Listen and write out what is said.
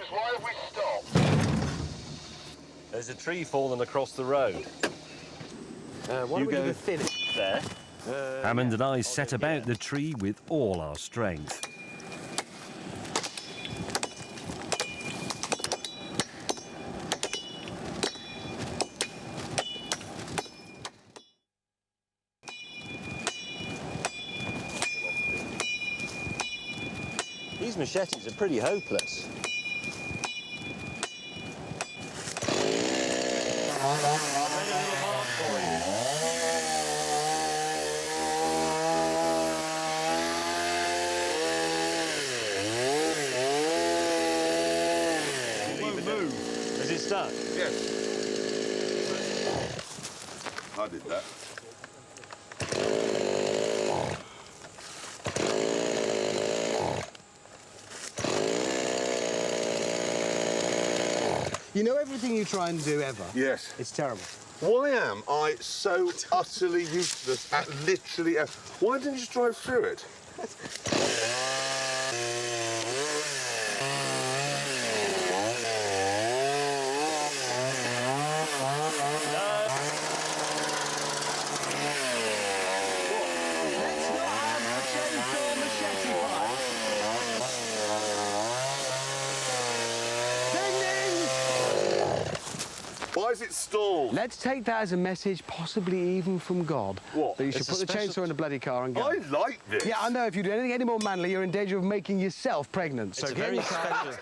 James, why have we stopped? There's a tree fallen across the road. Why don't we do the thin? There. Hammond and I set about the tree with all our strength. These machetes are pretty hopeless. Is it stuck? Yes. I did that. You know everything you try and do ever? Yes. It's terrible. Why am I so utterly useless at literally... Why didn't you just drive through it? Why is it stalled? Let's take that as a message, possibly even from God. What? That you should It's put a the special- chainsaw in a bloody car and go. I like this. Yeah, I know. If you do anything any more manly, you're in danger of making yourself pregnant. It's So a very special...